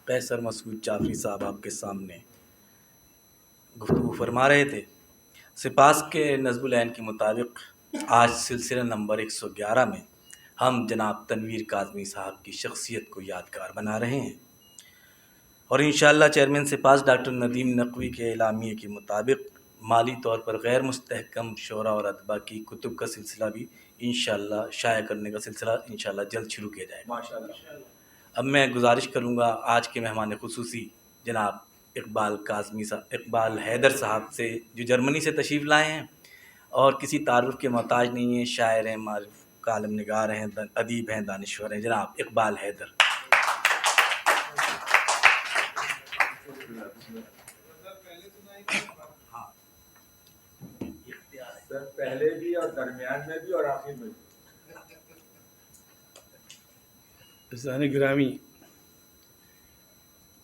قیصر مسعود جعفری صاحب آپ کے سامنے گفتگو فرما رہے تھے۔ سپاس کے نظم العین کے مطابق آج سلسلہ نمبر 111 میں ہم جناب تنویر کاظمی صاحب کی شخصیت کو یادگار بنا رہے ہیں، اور انشاءاللہ چیئرمین سپاس ڈاکٹر ندیم نقوی کے اعلامیے کے مطابق مالی طور پر غیر مستحکم شعراء اور ادبا کی کتب کا سلسلہ بھی انشاءاللہ شائع کرنے کا سلسلہ انشاءاللہ جلد شروع کیا جائے گا۔ اب میں گزارش کروں گا آج کے مہمان خصوصی جناب اقبال حیدر صاحب سے، جو جرمنی سے تشریف لائے ہیں اور کسی تعارف کے محتاج نہیں ہیں، شاعر ہیں، معروف کالم نگار ہیں، ادیب ہیں، دانشور ہیں، جناب اقبال حیدر۔ سر پہلے بھی اور درمیان میں بھی اور آخر میں بھی۔ عزیزان گرامی،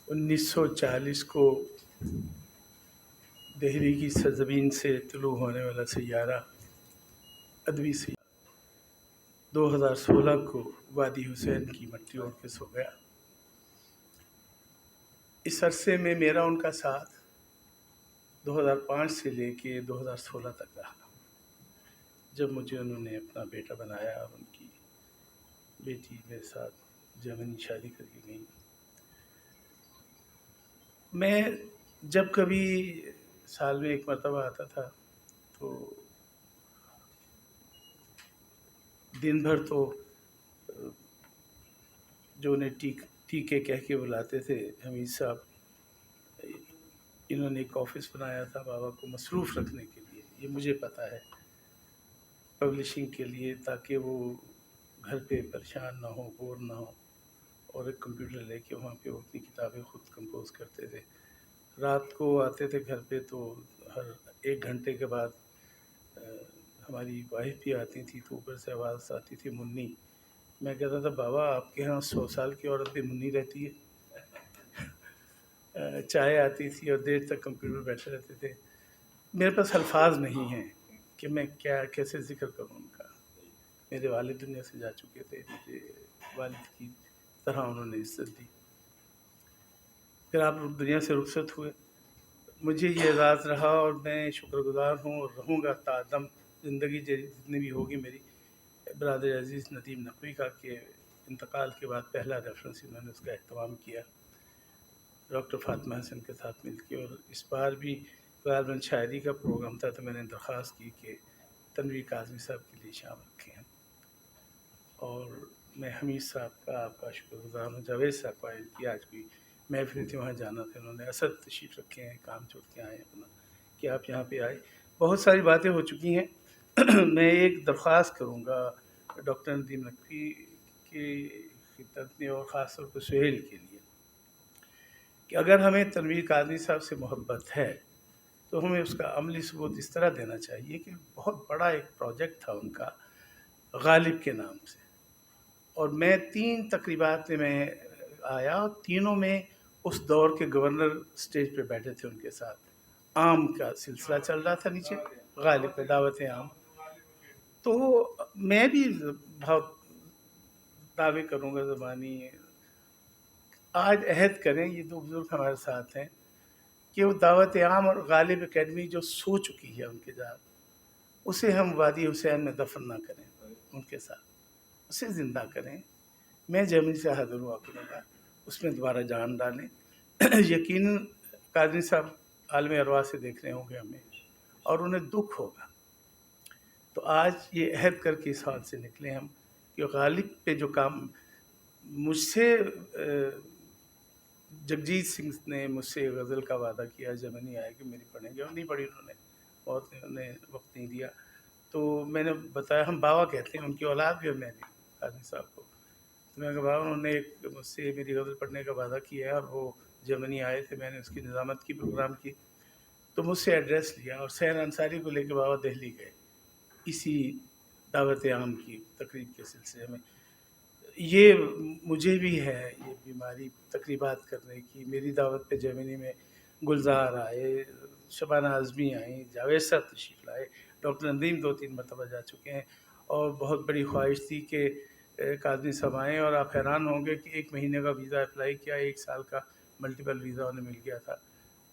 1940 کو دہلی کی سرزمین سے طلوع ہونے والا سیارہ، ادبی سیارہ، 2016 کو وادی حسین کی مٹی اوڑھ کے سو گیا۔ اس عرصے میں میرا ان کا ساتھ 2005 سے لے کے 2016 تک رہا، جب مجھے انہوں نے اپنا بیٹا بنایا اور ان کی بیٹی میرے ساتھ جرمنی شادی کر کے گئی۔ میں جب کبھی سال میں ایک مرتبہ آتا تھا تو دن بھر تو جو انہیں ٹیکے کہہ کے بلاتے تھے حمید صاحب، انہوں نے ایک آفس بنایا تھا بابا کو مصروف رکھنے کے لیے، یہ مجھے پتہ ہے، پبلشنگ کے لیے، تاکہ وہ گھر پہ پریشان نہ ہو، بور نہ ہو، اور ایک کمپیوٹر لے کے وہاں پہ وہ اپنی کتابیں خود کمپوز کرتے تھے۔ رات کو آتے تھے گھر پہ تو ہر 1 گھنٹے کے بعد ہماری وائف بھی آتی تھی تو اوپر سے آواز آتی تھی منی۔ میں کہتا تھا بابا آپ کے ہاں 100 سال کی عورت بھی منی رہتی ہے؟ چائے آتی تھی اور دیر تک کمپیوٹر بیٹھے رہتے تھے۔ میرے پاس الفاظ نہیں ہیں کہ میں کیسے ذکر کروں ان کا۔ میرے والد دنیا سے جا چکے تھے، مجھے والد کی طرح انہوں نے عزت دی۔ پھر آپ دنیا سے رخصت ہوئے، مجھے یہ اعزاز رہا اور میں شکر گزار ہوں اور رہوں گا تا دم زندگی جتنی بھی ہوگی میری، برادر عزیز ندیم نقوی کا، کہ انتقال کے بعد پہلا ریفرنس انہوں نے اس کا اہتمام کیا ڈاکٹر فاطمہ حسن کے ساتھ مل کے۔ اور اس بار بھی غالباً شاعری کا پروگرام تھا تو میں نے درخواست کی کہ تنویر کاظمی صاحب کے لیے شام رکھیں ہیں، اور میں حمید صاحب کا آپ کا شکر گزار ہوں۔ جاوید صاحب کا کی آج بھی محفل تھی، وہاں جانا تھا، انہوں نے اسد تشریف رکھے ہیں، کام چھوڑ کے آئے اپنا کہ آپ یہاں پہ آئے۔ بہت ساری باتیں ہو چکی ہیں، میں ایک درخواست کروں گا ڈاکٹر ندیم نقوی کی خدمت میں اور خاص طور پہ سہیل کے لیے، کہ اگر ہمیں تنویر کاظمی صاحب سے محبت ہے تو ہمیں اس کا عملی ثبوت اس طرح دینا چاہیے کہ بہت بڑا ایک پروجیکٹ تھا ان کا غالب کے نام سے، اور میں 3 تقریبات میں آیا، اور تینوں میں اس دور کے گورنر اسٹیج پہ بیٹھے تھے ان کے ساتھ۔ عام کا سلسلہ چل رہا تھا نیچے، غالب پہ دعوت عام، تو میں بھی بہت دعوے کروں گا زبانی، آج عہد کریں، یہ 2 بزرگ ہمارے ساتھ ہیں، کہ وہ دعوت عام اور غالب اکیڈمی جو سو چکی ہے ان کے ساتھ، اسے ہم وادی حسین میں دفن نہ کریں، ان کے ساتھ اسے زندہ کریں۔ میں جرمنی سے حاضر ہوا کروں گا، اس میں دوبارہ جان ڈالیں۔ یقیناً کاظمی صاحب عالم ارواح سے دیکھ رہے ہوں گے ہمیں، اور انہیں دکھ ہوگا، تو آج یہ عہد کر کے اس حال سے نکلیں ہم کہ غالب پہ جو کام مجھ سے جگجیت سنگھ نے مجھ سے غزل کا وعدہ کیا جرمنی آئے کہ میری پڑھیں گے، اور نہیں پڑھی انہوں نے، بہت انہوں نے وقت نہیں دیا، تو میں نے بتایا، ہم بابا کہتے ہیں، ان کی اولاد بھی، اور میں بھی کاظمی صاحب کو، تو میں نے کہا بابا انہوں نے مجھ سے میری غزل پڑھنے کا وعدہ کیا ہے، اور وہ جرمنی آئے تھے، میں نے اس کی نظامت کی، پروگرام کی، تو مجھ سے ایڈریس لیا اور سحر انصاری کو لے کے بابا دہلی گئے اسی دعوت عام کی تقریب کے سلسلے میں۔ یہ مجھے بھی ہے یہ بیماری تقریبات کرنے کی۔ میری دعوت پہ جرمنی میں گلزار آئے، شبانہ اعظمی آئیں، جاوید صاحب تشریف لائے، ڈاکٹر ندیم 2-3 مرتبہ جا چکے ہیں، اور بہت بڑی خواہش تھی کہ ایک آدمی سب آئے اور آپ حیران ہوں گے کہ 1 مہینے کا ویزا اپلائی کیا، 1 سال کا ملٹیپل ویزا انہیں مل گیا تھا.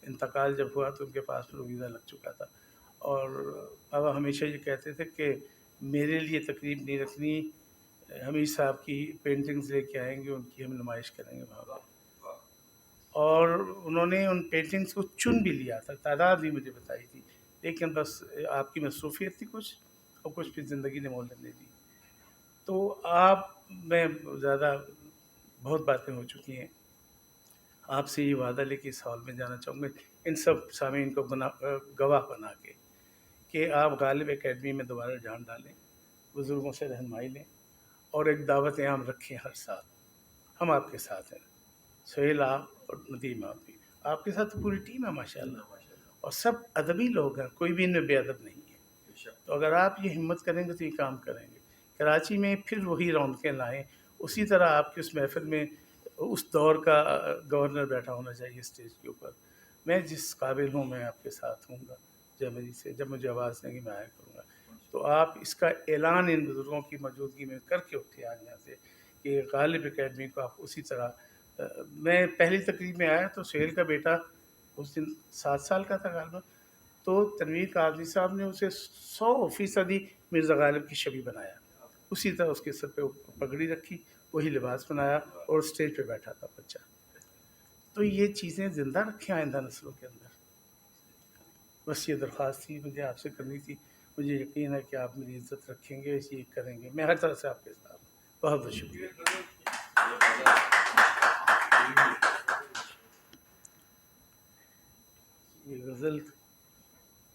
انتقال جب ہوا تو ان کے پاس پھر ویزا لگ چکا تھا. اور بابا ہمیشہ یہ کہتے تھے کہ میرے لیے تقریب نہیں رکھنی، حمید صاحب کی پینٹنگز لے کے آئیں گے، ان کی ہم نمائش کریں گے وہاں پر. اور انہوں نے ان پینٹنگز کو چن بھی لیا تھا، تعداد بھی مجھے بتائی تھی، لیکن بس آپ کی مصروفیت تھی کچھ، اور کچھ پھر زندگی نے مول لینے دی. تو آپ میں زیادہ بہت باتیں ہو چکی ہیں. آپ سے یہ وعدہ لے کے اس ہال میں جانا چاہوں گا ان سب سامعین کو گواہ بنا کے کہ آپ غالب اکیڈمی میں دوبارہ جان ڈالیں، بزرگوں سے رہنمائی لیں، اور ایک دعوت عام رکھیں ہر سال. ہم آپ کے ساتھ ہیں، سہیل آپ اور ندیم آپ بھی، آپ کے ساتھ پوری ٹیم ہے ماشاءاللہ، اور سب ادبی لوگ ہیں، کوئی بھی ان میں بے ادب نہیں ہے. تو اگر آپ یہ ہمت کریں گے تو یہ کام کریں گے. کراچی میں پھر وہی رونقیں لائیں، اسی طرح آپ کی اس محفل میں اس دور کا گورنر بیٹھا ہونا چاہیے اسٹیج کے اوپر. میں جس قابل ہوں میں آپ کے ساتھ ہوں گا، جب مجھے آواز دیں گی میں آیا کروں گا. تو آپ اس کا اعلان ان بزرگوں کی موجودگی میں کر کے اٹھے آج یہاں سے کہ غالب اکیڈمی کو آپ اسی طرح. میں پہلی تقریب میں آیا تو سہیل کا بیٹا اس دن 7 سال کا تھا غالباً، تو تنویر قاضی صاحب نے اسے 100% مرزا غالب کی شبیہ بنایا. اسی طرح اس کے سر پہ پگڑی رکھی، وہی لباس بنایا اور اسٹیج پہ بیٹھا تھا بچہ. تو یہ چیزیں زندہ رکھیں آئندہ نسلوں کے اندر. بس یہ درخواست تھی مجھے آپ سے کرنی تھی. مجھے یقین ہے کہ آپ میری عزت رکھیں گے، یہ کریں گے. میں ہر طرح سے آپ کے ساتھ ہوں. بہت بہت شکریہ. یہ غزل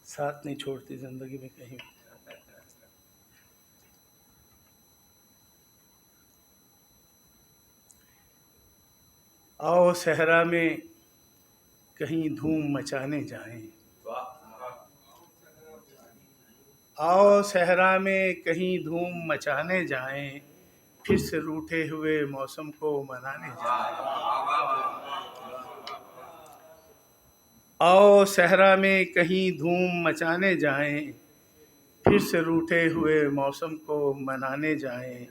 ساتھ نہیں چھوڑتی زندگی میں کہیں. آؤ صحرا میں کہیں دھوم مچانے جائیں، آؤ صحرا میں کہیں دھوم مچانے جائیں، پھر سے روٹھے ہوئے موسم کو منانے جائیں. آؤ صحرا میں کہیں دھوم مچانے جائیں، پھر سے روٹھے ہوئے موسم کو منانے جائیں،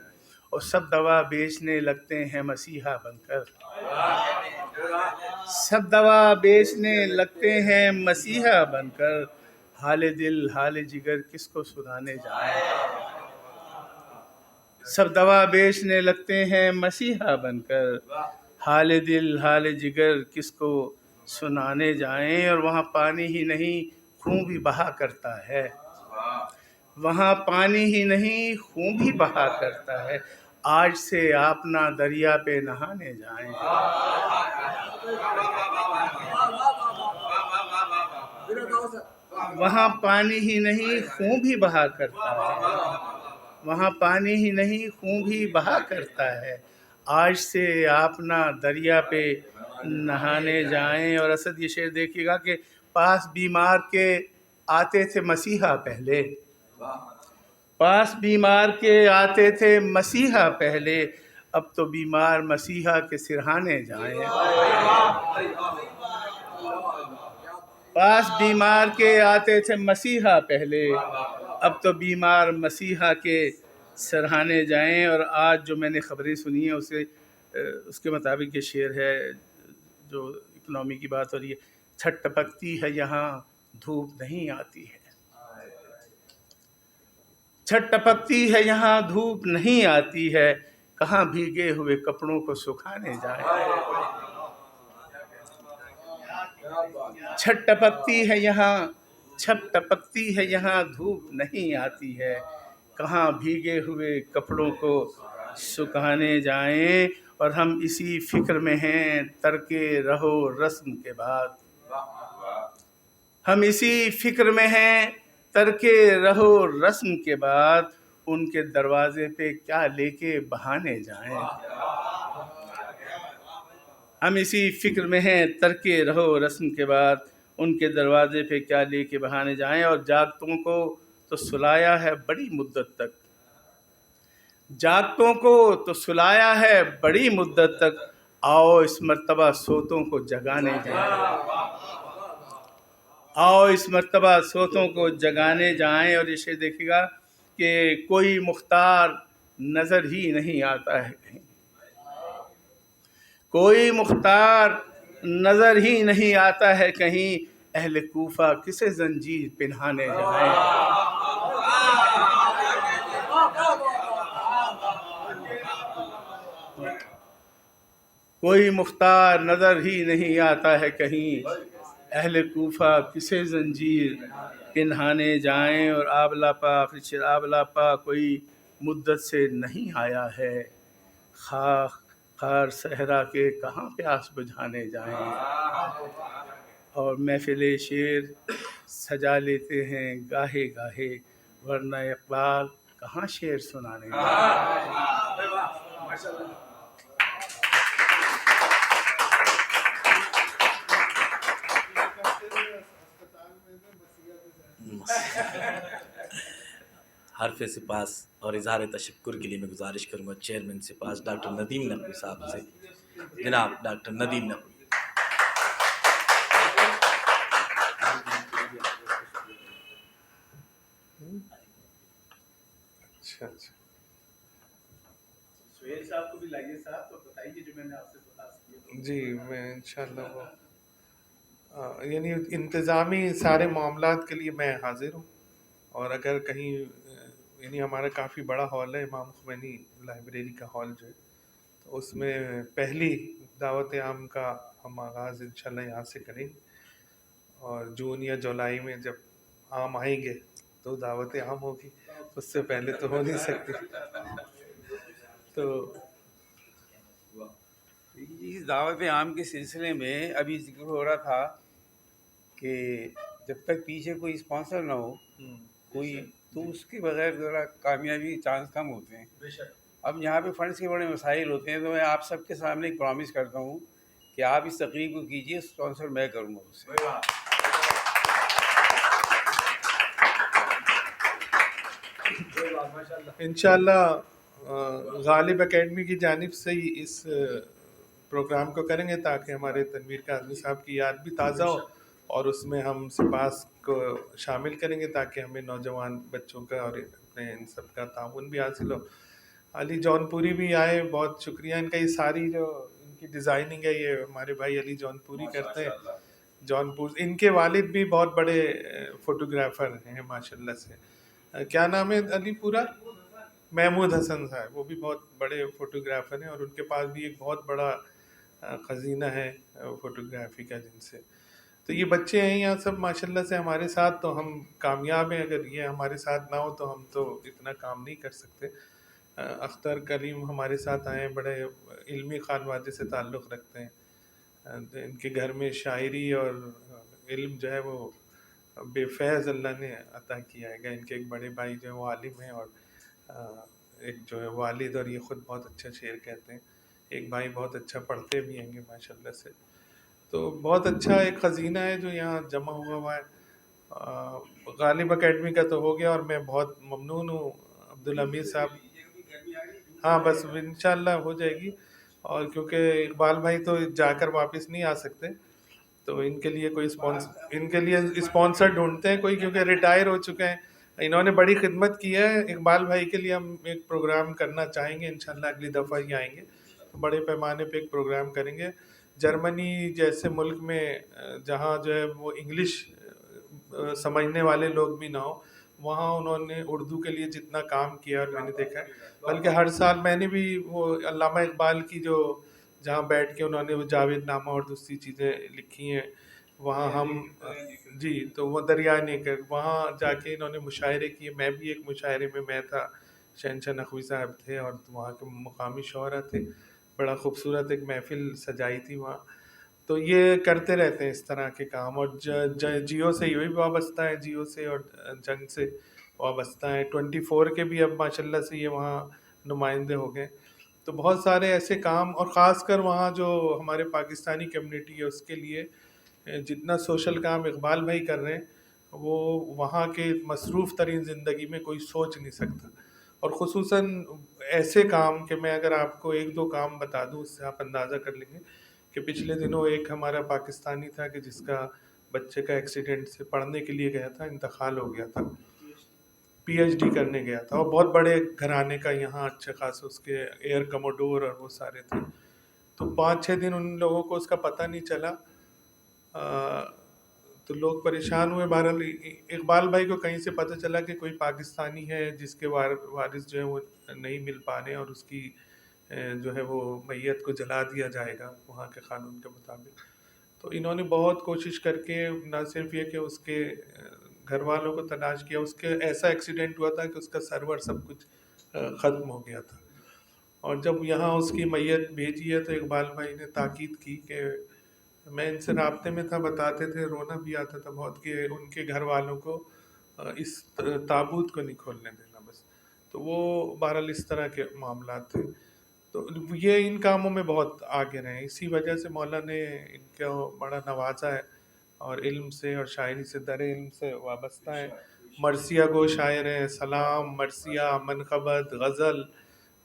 اور سب دوا بیچنے لگتے ہیں مسیحا بن کر، سب دوا بیچنے لگتے ہیں مسیحا بن کر، حال دل حال جگر کس کو سنانے جائیں. سب دوا بیچنے لگتے ہیں مسیحا بن کر، حال دل حال جگر کس کو سنانے جائیں. اور وہاں پانی ہی نہیں خون بھی بہا کرتا ہے، وہاں پانی ہی نہیں خون بھی بہا کرتا ہے، آج سے آپ نہ دریا پہ نہانے جائیں. وہاں پانی ہی نہیں خون بھی بہا کرتا ہے، وہاں پانی ہی نہیں خون بھی بہا کرتا ہے، آج سے آپ نہ دریا پہ نہانے جائیں. اور اسد یہ شعر دیکھیے گا کہ پاس بیمار کے آتے تھے مسیحا پہلے، پاس بیمار کے آتے تھے مسیحا پہلے، اب تو بیمار مسیحا کے سرہانے جائیں. پاس بیمار کے آتے تھے مسیحا پہلے، اب تو بیمار مسیحا کے سرہانے جائیں. اور آج جو میں نے خبریں سنی ہیں اس کے مطابق یہ شعر ہے جو اکنامی کی بات ہو رہی ہے. چھٹ ٹپکتی ہے یہاں دھوپ نہیں آتی ہے، چھٹ ٹپکتی ہے یہاں دھوپ نہیں آتی ہے، کہاں بھیگے ہوئے کپڑوں کو سکھانے جائیں. چھٹ ٹپکتی ہے یہاں، چھٹ ٹپکتی ہے یہاں دھوپ نہیں آتی ہے، کہاں بھیگے ہوئے کپڑوں کو سکھانے جائیں. اور ہم اسی فکر میں ہیں ترک رہو رسم کے بعد، ہم اسی فکر میں ہیں ترک رہو رسم کے بعد، ان کے دروازے پہ کیا لے کے بہانے جائیں. ہم اسی فکر میں ہیں ترک رہو رسم کے بعد، ان کے دروازے پہ کیا لے کے بہانے جائیں. اور جاگتوں کو تو سلایا ہے بڑی مدت تک، جاگتوں کو تو سلایا ہے بڑی مدت تک، آؤ اس مرتبہ سوتوں کو جگانے جائیں، آؤ اس مرتبہ سوتوں کو جگانے جائیں. اور یہ شعر دیکھیے گا کہ کوئی مختار نظر ہی نہیں آتا ہے کہیں، کوئی مختار نظر ہی نہیں آتا ہے کہیں، اہل کوفہ کسے زنجیر پنہانے جائیں۔ کوئی مختار نظر ہی نہیں آتا ہے کہیں، اہل کوفہ کسے زنجیر پنہانے جائیں۔ اور آبلا پاک آبلا پاک کوئی مدت سے نہیں آیا ہے، خاک خار صحرا کے کہاں پیاس بجھانے جائیں۔ اور محفل شعر سجا لیتے ہیں گاہے گاہے، ورنہ اقبال کہاں شعر سنانے جائیں۔ حرف سپاس اور اظہار تشکر کے لیے میں گزارش کروں گا چیئرمین سپاس ڈاکٹر ندیم نقوی صاحب سے۔ جناب ڈاکٹر ندیم نقوی۔ اچھا اچھا سہیل صاحب کو بھی لائیے صاحب، تو بتائیے جو میں نے آپ سے درخواست کی۔ جی، میں انشاءاللہ وہ یعنی انتظامی سارے معاملات کے لیے میں حاضر ہوں، اور اگر کہیں یعنی ہمارا کافی بڑا ہال ہے، امام خمینی لائبریری کا ہال جو ہے، تو اس میں پہلی دعوت عام کا ہم آغاز انشاءاللہ یہاں سے کریں گے، اور جون یا جولائی میں جب عام آئیں گے تو دعوت عام ہوگی، اس سے پہلے تو ہو نہیں سکتی۔ تو اس دعوت عام کے سلسلے میں ابھی ذکر ہو رہا تھا کہ جب تک پیچھے کوئی اسپانسر نہ ہو کوئی، تو اس کے بغیر ذرا کامیابی چانس کم ہوتے ہیں۔ اب یہاں پہ فنڈس کے بڑے مسائل ہوتے ہیں، تو میں آپ سب کے سامنے ایک پرومس کرتا ہوں کہ آپ اس تقریب کو کیجیے، اسپانسر میں کروں گا اس سے۔ انشاءاللہ غالب اکیڈمی کی جانب سے ہی اس پروگرام کو کریں گے، تاکہ ہمارے تنویر کاظمی صاحب کی یاد بھی تازہ ہو، اور اس میں ہم سپاس کو شامل کریں گے تاکہ ہمیں نوجوان بچوں کا اور اپنے ان سب کا تعاون بھی حاصل ہو۔ علی جون پوری بھی آئے، بہت شکریہ ان کا، یہ ساری جو ان کی ڈیزائننگ ہے یہ ہمارے بھائی علی جون پوری کرتے ہیں۔ جون پور، ان کے والد بھی بہت بڑے فوٹوگرافر ہیں ماشاءاللہ سے۔ کیا نام ہے علی پورا؟ محمود حسن صاحب، وہ بھی بہت بڑے فوٹوگرافر ہیں، اور ان کے پاس بھی ایک بہت بڑا خزینہ ہے فوٹوگرافی کا جن سے۔ تو یہ بچے ہیں یہاں سب ماشاءاللہ سے ہمارے ساتھ، تو ہم کامیاب ہیں۔ اگر یہ ہمارے ساتھ نہ ہو تو ہم تو اتنا کام نہیں کر سکتے۔ اختر کلیم ہمارے ساتھ آئے ہیں، بڑے علمی خانوادے سے تعلق رکھتے ہیں، ان کے گھر میں شاعری اور علم جو ہے وہ بے فیض اللہ نے عطا کیا ہے۔ ان کے ایک بڑے بھائی جو ہے وہ عالم ہیں، اور ایک جو ہے والد، اور یہ خود بہت اچھا شعر کہتے ہیں۔ ایک بھائی بہت اچھا پڑھتے بھی ہیں گے ماشاءاللہ سے۔ تو بہت اچھا ایک خزینہ ہے جو یہاں جمع ہوا ہے۔ غالب اکیڈمی کا تو ہو گیا، اور میں بہت ممنون ہوں عبدالحمید صاحب۔ ہاں بس انشاءاللہ ہو جائے گی، اور کیونکہ اقبال بھائی تو جا کر واپس نہیں آ سکتے، تو ان کے لیے کوئی اسپانسر ڈھونڈتے ہیں کوئی، کیونکہ ریٹائر ہو چکے ہیں، انہوں نے بڑی خدمت کی ہے۔ اقبال بھائی کے لیے ہم ایک پروگرام کرنا چاہیں گے انشاءاللہ، اگلی دفعہ ہی آئیں گے تو بڑے پیمانے پہ ایک پروگرام کریں گے۔ جرمنی جیسے ملک میں جہاں جو ہے وہ انگلش سمجھنے والے لوگ بھی نہ ہوں، وہاں انہوں نے اردو کے لیے جتنا کام کیا، اور میں نے دیکھا ہے، بلکہ ہر سال میں نے بھی وہ علامہ اقبال کی جو جہاں بیٹھ کے انہوں نے وہ جاوید نامہ اور دوسری چیزیں لکھی ہیں، وہاں ہم جی، تو وہ دریائے نیکر، وہاں جا کے انہوں نے مشاعرے کیے۔ میں بھی ایک مشاعرے میں میں تھا، شہنشاہ نقوی صاحب تھے، اور وہاں کے مقامی شعراء تھے، بڑا خوبصورت ایک محفل سجائی تھی وہاں۔ تو یہ کرتے رہتے ہیں اس طرح کے کام، اور جیو سے یہ بھی وابستہ ہے، جیو سے اور جنگ سے وابستہ ہیں۔ 24 کے بھی اب ماشاءاللہ سے یہ وہاں نمائندے ہو گئے۔ تو بہت سارے ایسے کام، اور خاص کر وہاں جو ہمارے پاکستانی کمیونٹی ہے اس کے لیے جتنا سوشل کام اقبال بھائی کر رہے ہیں، وہ وہاں کے مصروف ترین زندگی میں کوئی سوچ نہیں سکتا۔ اور خصوصاً ایسے کام کہ میں اگر آپ کو ایک دو کام بتا دوں، اس سے آپ اندازہ کر لیں گے کہ پچھلے دنوں ایک ہمارا پاکستانی تھا کہ جس کا بچے کا ایکسیڈنٹ سے پڑھنے کے لیے گیا تھا، انتقال ہو گیا تھا، پی ایچ ڈی کرنے گیا تھا، اور بہت بڑے گھرانے کا یہاں اچھے خاص اس کے ایئر کموڈور اور وہ سارے تھے. تو 5-6 دن ان لوگوں کو اس کا پتہ نہیں چلا. تو لوگ پریشان ہوئے. بہرحال اقبال بھائی کو کہیں سے پتہ چلا کہ کوئی پاکستانی ہے جس کے وارث جو ہیں وہ نہیں مل پا رہے ہیں، اور اس کی جو ہے وہ میت کو جلا دیا جائے گا وہاں کے قانون کے مطابق. تو انہوں نے بہت کوشش کر کے نہ صرف یہ کہ اس کے گھر والوں کو تلاش کیا، اس کے ایسا ایکسیڈنٹ ہوا تھا کہ اس کا سرور سب کچھ ختم ہو گیا تھا. اور جب یہاں اس کی میت بھیجی ہے تو اقبال بھائی نے تاکید کی کہ میں ان سے رابطے میں تھا، بتاتے تھے، رونا بھی آتا تھا بہت کہ ان کے گھر والوں کو اس تابوت کو نہیں کھولنے دینا بس. تو وہ بہرحال اس طرح کے معاملات تھے. تو یہ ان کاموں میں بہت آگے رہے ہیں، اسی وجہ سے مولا نے ان کو بڑا نوازا ہے، اور علم سے اور شاعری سے در علم سے وابستہ ہے. مرثیہ گو شاعر ہیں، سلام، مرثیہ، منقبت، غزل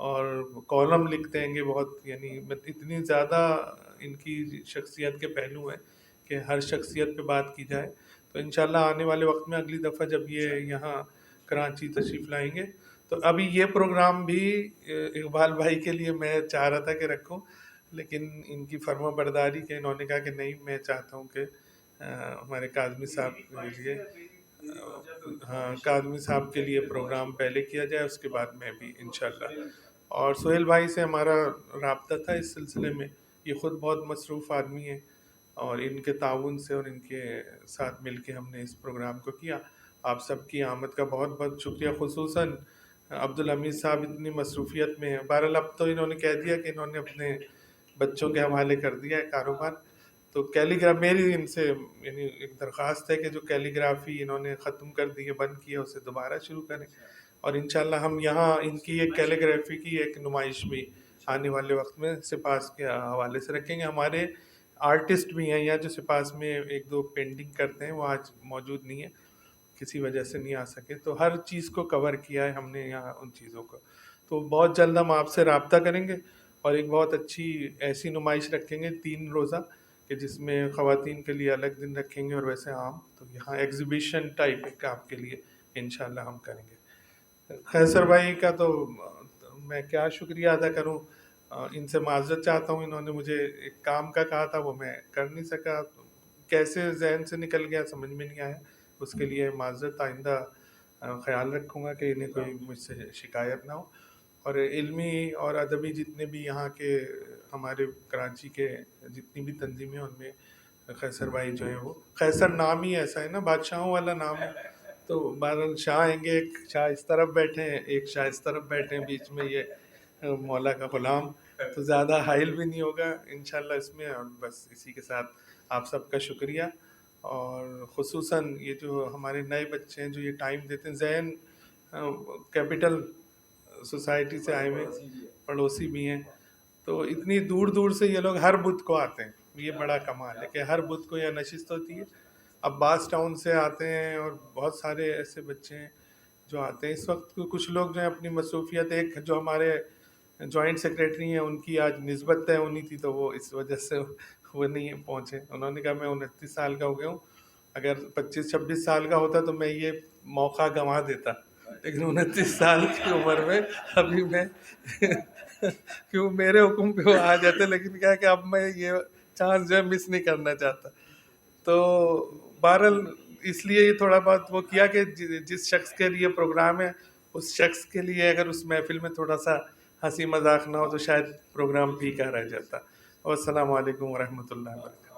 اور کالم لکھتے ہیں. بہت یعنی اتنی زیادہ ان کی شخصیت کے پہلو ہیں کہ ہر شخصیت پہ بات کی جائے. تو انشاءاللہ آنے والے وقت میں اگلی دفعہ جب یہ یہاں کراچی تشریف لائیں گے تو ابھی یہ پروگرام بھی اقبال بھائی کے لیے میں چاہ رہا تھا کہ رکھوں، لیکن ان کی فرما برداری کے انہوں نے کہا کہ نہیں، میں چاہتا ہوں کہ ہمارے کاظمی صاحب کے لیے کاظمی صاحب کے لیے پروگرام پہلے کیا جائے، اس کے بعد میں بھی انشاءاللہ. اور سہیل بھائی سے ہمارا رابطہ تھا اس سلسلے میں. یہ خود بہت مصروف آدمی ہیں، اور ان کے تعاون سے اور ان کے ساتھ مل کے ہم نے اس پروگرام کو کیا. آپ سب کی آمد کا بہت بہت شکریہ. خصوصاً عبدالحمید صاحب اتنی مصروفیت میں ہیں. بہرحال اب تو انہوں نے کہہ دیا کہ انہوں نے اپنے بچوں کے حوالے کر دیا ہے کاروبار. تو میری ان سے یعنی ایک درخواست ہے کہ جو کیلیگرافی انہوں نے ختم کر دی ہے، بند کی ہے، اسے دوبارہ شروع کریں. اور انشاءاللہ ہم یہاں ان کی ایک کیلیگرافی کی ایک نمائش بھی آنے والے وقت میں سپاس کے حوالے سے رکھیں گے. ہمارے آرٹسٹ بھی ہیں یہاں جو سپاس میں 1-2 پینٹنگ کرتے ہیں، وہ آج موجود نہیں ہے، کسی وجہ سے نہیں آ سکے. تو ہر چیز کو کور کیا ہے ہم نے یہاں ان چیزوں کو. تو بہت جلد ہم آپ سے رابطہ کریں گے، اور ایک بہت اچھی ایسی نمائش رکھیں گے 3 روزہ، کہ جس میں خواتین کے لیے الگ دن رکھیں گے اور ویسے عام. تو یہاں ایگزیبیشن ٹائپ ایک آپ کے لیے انشاءاللہ ہم کریں گے. خیسر بھائی کا تو میں کیا شکریہ ادا کروں، ان سے معذرت چاہتا ہوں. انہوں نے مجھے ایک کام کا کہا تھا، وہ میں کر نہیں سکا، کیسے ذہن سے نکل گیا سمجھ میں نہیں آیا. اس کے لیے معذرت. آئندہ خیال رکھوں گا کہ انہیں کوئی مجھ سے شکایت نہ ہو. اور علمی اور ادبی جتنے بھی یہاں کے ہمارے کراچی کے جتنی بھی تنظیمیں، ان میں خیسر بھائی جو ہیں، وہ خیسر نام ہی ایسا ہے نا، بادشاہوں والا نام ہے. تو بہرحال شاہ آئیں گے، ایک شاہ اس طرف بیٹھے ہیں، ایک شاہ اس طرف بیٹھے ہیں، بیچ میں یہ مولا کا غلام. تو زیادہ حائل بھی نہیں ہوگا انشاءاللہ اس میں. اور بس اسی کے ساتھ آپ سب کا شکریہ. اور خصوصاً یہ جو ہمارے نئے بچے ہیں جو یہ ٹائم دیتے ہیں، ذہن کیپٹل سوسائٹی سے آئے ہوئے پڑوسی بھی ہیں، تو اتنی دور دور سے یہ لوگ ہر بدھ کو آتے ہیں. یہ بڑا کمال ہے کہ ہر بدھ کو یہ نشست ہوتی ہے. عباس ٹاؤن سے آتے ہیں، اور بہت سارے ایسے بچے ہیں جو آتے ہیں. اس وقت کچھ لوگ جو ہیں اپنی مصروفیت، ایک جو ہمارے جوائنٹ سیکریٹری ہیں ان کی آج نسبت طے ہونی تھی، تو وہ اس وجہ سے وہ نہیں پہنچے. انہوں نے کہا میں 29 سال کا ہو گیا ہوں، اگر 25-26 سال کا ہوتا تو میں یہ موقع گنوا دیتا، لیکن 29 سال کی عمر میں ابھی میں کیوں میرے حکم پہ وہ آ جاتے، لیکن کیا کہ اب میں یہ چانس جو ہے مس نہیں کرنا چاہتا. تو بہرحال اس لیے یہ تھوڑا بہت وہ کیا کہ جس شخص کے لیے پروگرام ہے اس شخص کے لیے اگر اس محفل میں تھوڑا سا ہنسی مذاق نہ ہو تو شاید پروگرام پھیکا رہ جاتا. والسلام علیکم ورحمۃ اللہ وبرکاتہ.